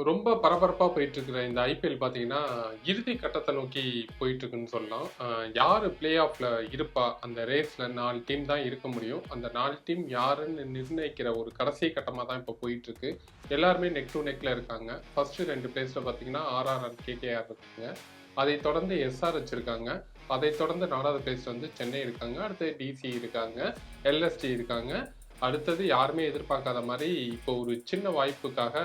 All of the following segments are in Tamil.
ரொம்ப பரபரப்பா போயிட்டுருக்கிற இந்த ஐபிஎல் பார்த்தீங்கன்னா, இறுதி கட்டத்த நோக்கி போயிட்டுருக்குன்னு சொல்லலாம். யாரு பிளே ஆஃப்ல இருப்பா? அந்த ரேஸ்ல 4 டீம் தான் இருக்க முடியும். அந்த 4 டீம் யாருன்னு நிர்ணயிக்கிற ஒரு கடைசி கட்டமா தான் இப்போ போயிட்டுருக்கு. எல்லாருமே நெக் டூ நெக்ல இருக்காங்க. ஃபர்ஸ்ட் 2 பிளேஸ்ல பார்த்தீங்கன்னா, ஆர்ஆர், கேகேஆர் இருக்காங்க. அதைத் தொடர்ந்து எஸ்ஆர்எச் இருக்காங்க. அதைத் தொடர்ந்து 4வது பிளேஸ்ல வந்து சென்னை இருக்காங்க. அடுத்து டிசி இருக்காங்க. எல்எஸ்டி இருக்காங்க. அடுத்தது யாருமே எதிர்பார்க்காத மாரி, இப்போ ஒரு சின்ன வாய்ப்புக்காக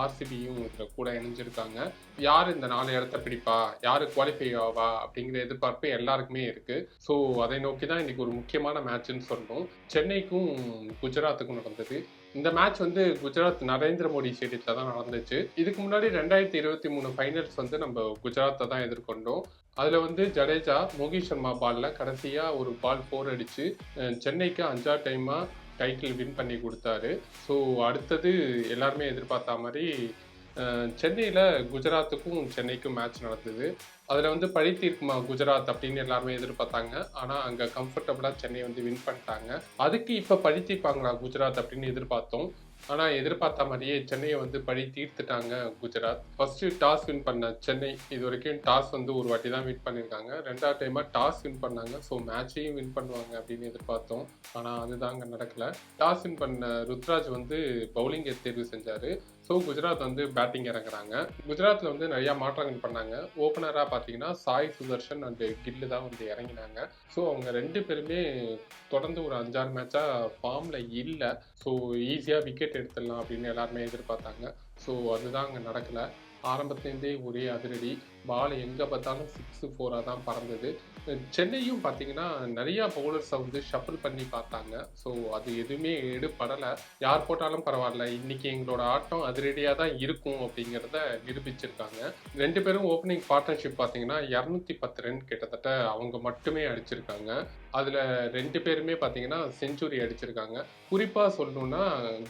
ஆர்சிபியும் இதுல கூட இணைஞ்சிருக்காங்க. யார் இந்த 4 இடத்த பிடிப்பா? யாரு குவாலிஃபை ஆவா? அப்படிங்கிற எதிர்பார்ப்பு எல்லாருக்குமே இருக்கு. ஸோ அதை நோக்கி தான் இன்னைக்கு ஒரு முக்கியமான மேட்ச்ன்னு சொல்லணும். சென்னைக்கும் குஜராத்துக்கும் நடந்தது. இந்த மேட்ச் வந்து குஜராத் நரேந்திர மோடி ஸ்டேடியத்துல தான் நடந்துச்சு. இதுக்கு முன்னாடி 2023 ஃபைனல்ஸ் வந்து நம்ம குஜராத்தை தான் எதிர்கொண்டோம். அதுல வந்து ஜடேஜா, மோகித் சர்மா பால்ல கடைசியா ஒரு பால் 4 அடிச்சு சென்னைக்கு 5வது டைமா டைட்டில் வின் பண்ணி கொடுத்தாரு. ஸோ அடுத்தது எல்லாருமே எதிர்பார்த்த மாதிரி சென்னையில் குஜராத்துக்கும் சென்னைக்கும் மேட்ச் நடந்தது. அதில் வந்து பழி தீர்க்குமா குஜராத் அப்படின்னு எல்லாருமே எதிர்பார்த்தாங்க. ஆனால் அங்கே கம்ஃபர்டபுளாக சென்னை வந்து வின் பண்ணிட்டாங்க. அதுக்கு இப்போ பழி தீர்ப்பாங்களா குஜராத் அப்படின்னு எதிர்பார்த்தோம். ஆனால் எதிர்பார்த்த மாதிரியே சென்னையை வந்து பழி தீர்த்துட்டாங்க குஜராத். ஃபர்ஸ்ட் டாஸ் வின் பண்ண சென்னை இது வரைக்கும் டாஸ் வந்து ஒரு வாட்டி தான் வின் பண்ணியிருக்காங்க. 2வது டைமாக டாஸ் வின் பண்ணாங்க. ஸோ மேட்சையும் வின் பண்ணுவாங்க அப்படின்னு எதிர்பார்த்தோம். ஆனால் அதுதான் அங்கே நடக்கல. டாஸ் வின் பண்ண ருத்ராஜ் வந்து பவுலிங்கை தேர்வு செஞ்சார். ஸோ குஜராத் வந்து பேட்டிங் இறங்குறாங்க. குஜராத்தில் வந்து நிறையா மாற்றங்கள் பண்ணாங்க. ஓப்பனராக பார்த்தீங்கன்னா சாய் சுதர்ஷன் அண்ட் கில்லு தான் வந்து இறங்கினாங்க. ஸோ அவங்க 2 பேருமே தொடர்ந்து ஒரு 5-6 மேட்சாக ஃபார்மில் இல்லை. ஸோ ஈஸியாக விக்கெட் எடுத்துடலாம் அப்படின்னு எல்லாருமே எதிர்பார்த்தாங்க. ஸோ அதுதான் அங்கே நடக்கலை. ஆரம்பத்துலேருந்தே ஒரே அதிரடி. பால் எங்கே பார்த்தாலும் 6, 4 தான் பறந்தது. சென்னையும் பார்த்தீங்கன்னா நிறையா பவுலர்ஸை வந்து ஷஃபிள் பண்ணி பார்த்தாங்க. ஸோ அது எதுவுமே எடுபடலை. யார் போட்டாலும் பரவாயில்ல, இன்னைக்கு எங்களோட ஆட்டம் அதிரடியாக தான் இருக்கும் அப்படிங்கிறத நிரூபிச்சிருக்காங்க. 2 பேரும் ஓப்பனிங் பார்ட்னர்ஷிப் பார்த்தீங்கன்னா 210 ரன் கிட்டத்தட்ட அவங்க மட்டுமே அடிச்சிருக்காங்க. அதில் 2 பேருமே பார்த்தீங்கன்னா செஞ்சுரி அடிச்சிருக்காங்க. குறிப்பாக சொல்லணும்னா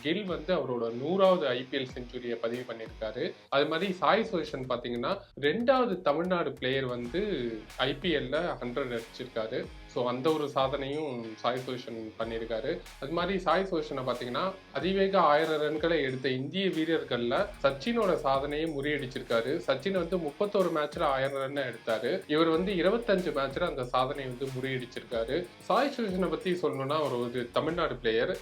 கில் வந்து அவரோட 100வது ஐபிஎல் செஞ்சுரியை பதிவு பண்ணியிருக்காரு. அது மாதிரி சாய் சுதர்ஷன் பார்த்தீங்கன்னா 2வது தமிழ்நாடு பிளேயர் வந்து ஐபிஎல்ல 100 அடிச்சிருக்காரு. ஸோ அந்த ஒரு சாதனையும் சாய் சுதர்ஷன் பண்ணியிருக்காரு. அது மாதிரி சாய் சுதர்ஷனை பார்த்தீங்கன்னா அதிவேக 1000 ரன்களை எடுத்த இந்திய வீரர்களில் சச்சினோட சாதனையை முறியடிச்சிருக்காரு. சச்சின் வந்து 31 மேட்ச்ல 1000 ரன் எடுத்தாரு. இவர் வந்து 25 மேட்ச்ல அந்த சாதனையை வந்து முறியடிச்சிருக்காரு. சாய் சுதர்ஷனை பத்தி சொல்லணும்னா அவர் ஒரு தமிழ்நாடு பிளேயர்.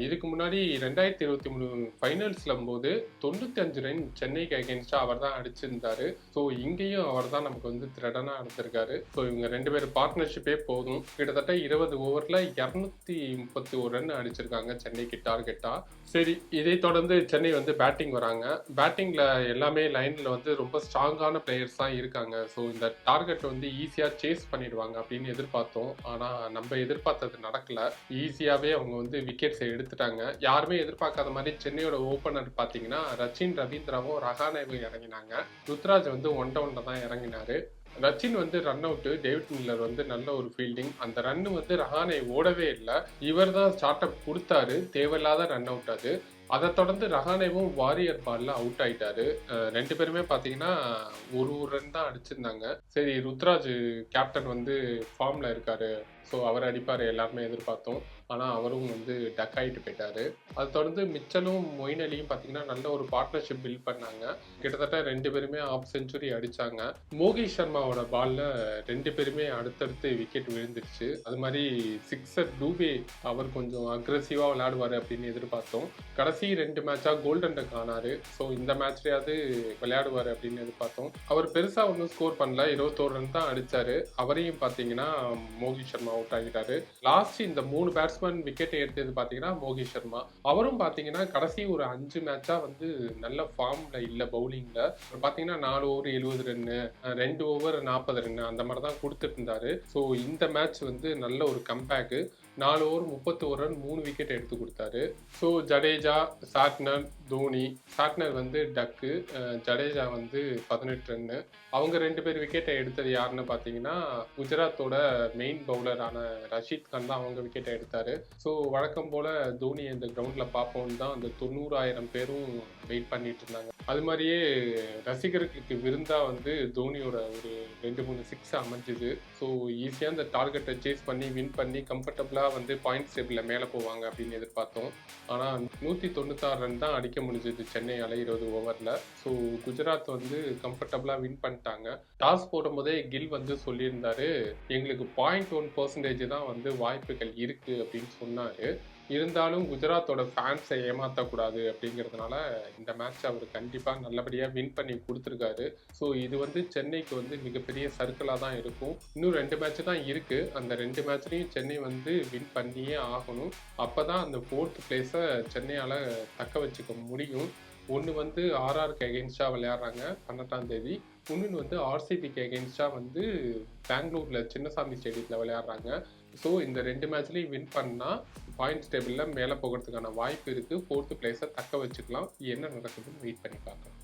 இதுக்கு முன்னாடி 2023 ஃபைனல்ஸ்ல போது 95 ரன் சென்னைக்கு அகேன்ஸ்டா அவர் தான் அடிச்சிருந்தாரு. ஸோ இங்கேயும் அவர் தான் நமக்கு வந்து திரடனா எடுத்திருக்காரு. ஸோ இவங்க 2 பேர் பார்ட்னர்ஷிப்பே போதும். கிட்டத்தட்ட 20 ஓவர்ல 231 ரன் அடிச்சிருக்காங்க சென்னைக்கு டார்கெட்டா. சரி, இதை தொடர்ந்து சென்னை வந்து பேட்டிங் வராங்க. பேட்டிங்ல எல்லாமே லைன்ல வந்து ரொம்ப ஸ்ட்ராங்கான பிளேயர்ஸ் தான் இருக்காங்க. ஸோ இந்த டார்கெட் வந்து ஈஸியா சேஸ் பண்ணிடுவாங்க அப்படின்னு எதிர்பார்த்தோம். ஆனா நம்ம எதிர்பார்த்தது நடக்கல. ஈஸியாவே அவங்க வந்து விக்கெட்ஸை எடுத்துட்டாங்க. யாருமே எதிர்பார்க்காத மாதிரி சென்னையோட ஓபனர் பாத்தீங்கன்னா ரச்சின் ரவீந்திராவும் ரஹானேவும் இறங்கினாங்க. ருத்ராஜ் வந்து 1 டவுன்ல தான் இறங்கினாரு. ரச்சின் வந்து ரன் அவுட்டு, டேவிட் மில்லர் வந்து நல்ல ஒரு ஃபீல்டிங். அந்த ரன்னு வந்து ரஹானே ஓடவே இல்லை. இவர் தான் ஸ்டார்ட் அப் கொடுத்தாரு. தேவையில்லாத ரன் அவுட் அது. அதை தொடர்ந்து ரஹானேவும் வாரியர் பால்ல அவுட் ஆயிட்டாரு. 2 பேருமே பார்த்தீங்கன்னா ஒரு ரன் தான் அடிச்சிருந்தாங்க. சரி, ருத்ராஜ் கேப்டன் வந்து ஃபார்ம்ல இருக்காரு, ஸோ அவர் அடிப்பார் எல்லாருமே எதிர்பார்த்தோம். ஆனால் அவரும் வந்து டக் ஆகிட்டு போயிட்டாரு. அதை தொடர்ந்து மிச்சலும் மொயின் அலியும் பார்த்தீங்கன்னா நல்ல ஒரு பார்ட்னர்ஷிப் பில்ட் பண்ணாங்க. கிட்டத்தட்ட 2 பேருமே ஆஃப் செஞ்சுரி அடிச்சாங்க. மோகித் சர்மாவோட பால்ல 2 பேருமே அடுத்தடுத்து விக்கெட் விழுந்துருச்சு. அது மாதிரி சிக்ஸர் டூபே அவர் கொஞ்சம் அக்ரெசிவா விளையாடுவார் அப்படின்னு எதிர்பார்த்தோம். கடைசி 2 மேட்சா கோல்டன் டக் ஆனாரு. ஸோ இந்த மேட்ச்லயாவது விளையாடுவார் அப்படின்னு எதிர்பார்த்தோம். அவர் பெருசா ஒன்றும் ஸ்கோர் பண்ணல. 21 ரன் தான் அடிச்சாரு. அவரையும் பார்த்தீங்கன்னா மோகித் சர்மா அவுட் ஆகிட்டாரு. லாஸ்ட் இந்த 3 பேட்ஸ்மேன் விக்கெட் எடுத்தது பாத்தீங்கன்னா மோகித் சர்மா. அவரும் பாத்தீங்கன்னா கடைசி ஒரு 5 மேட்சா வந்து நல்ல ஃபார்ம்ல இல்ல பவுலிங்ல. பாத்தீங்கன்னா 4 ஓவர் 70 ரன்னு, 2 ஓவர் 40 ரன்னு அந்த மாதிரி தான் கொடுத்துட்டு இருந்தாரு. ஸோ இந்த மேட்ச் வந்து நல்ல ஒரு கம்பேக்கு. 4 ஓவர் 31 ரன் 3 விக்கெட் எடுத்து கொடுத்தாரு. So Jadeja, Santner, Dhoni. Santner வந்து டக்கு, ஜடேஜா வந்து 18 ரன்னு. அவங்க 2 பேர் விக்கெட்டை எடுத்தது யாருன்னு பார்த்தீங்கன்னா குஜராத்தோட மெயின் பவுலரான ரஷீத் கான் தான் அவங்க விக்கெட்டை எடுத்தாரு. ஸோ வழக்கம் போல தோனி இந்த கிரவுண்ட்ல பார்ப்போம்னு தான் அந்த 90,000 பேரும் வெயிட் பண்ணிட்டு இருந்தாங்க. அது மாதிரியே ரசிகர்களுக்கு விருந்தா வந்து தோனியோட ஒரு 2-3 சிக்ஸ் அமைஞ்சுது. ஸோ ஈஸியாக அந்த டார்கெட்டை சேஸ் பண்ணி வின் பண்ணி கம்ஃபர்டபுளாக வந்து பாயிண்ட்ஸ் டேபிளில் மேலே போவாங்க அப்படின்னு எதிர்பார்த்தோம். ஆனால் 196 ரன் தான் அடிக்க அடிக்க முடிஞ்சது சென்னையால் 20 ஓவரில். ஸோ குஜராத் வந்து கம்ஃபர்டபுளாக வின் பண்ணிட்டாங்க. டாஸ் போடும்போதே கில் வந்து சொல்லியிருந்தாரு, எங்களுக்கு 0.1% தான் வந்து வாய்ப்புகள் இருக்குது அப்படின்னு சொன்னார். இருந்தாலும் குஜராத்தோட ஃபேன்ஸை ஏமாற்றக்கூடாது அப்படிங்கிறதுனால இந்த மேட்ச் அவர் கண்டிப்பாக நல்லபடியாக வின் பண்ணி கொடுத்துருக்காரு. ஸோ இது வந்து சென்னைக்கு வந்து மிகப்பெரிய சர்க்கிளாக தான் இருக்கும். இன்னும் 2 மேட்ச் தான் இருக்குது. அந்த 2 மேட்ச்லையும் சென்னை வந்து வின் பண்ணியே ஆகணும். அப்போ தான் அந்த 4th பிளேஸை சென்னையால் தக்க வச்சுக்க முடியும். ஒன்று வந்து ஆர்ஆருக்கு எகென்ஸ்டாக விளையாடுறாங்க 18ஆம் தேதி. இன்னொன்று வந்து ஆர்சிபிக்கு எகென்ஸ்டாக வந்து பெங்களூரில் சின்னசாமி ஸ்டேடியத்தில் விளையாடுறாங்க. ஸோ இந்த 2 மேட்ச்லையும் வின் பண்ணால் பாயிண்ட்ஸ் டேபிளில் மேலே போகிறதுக்கான வாய்ப்பு இருக்குது. 4th பிளேஸை தக்க வச்சுக்கலாம். என்ன நடக்குதுன்னு வெயிட் பண்ணி பார்க்கலாம்.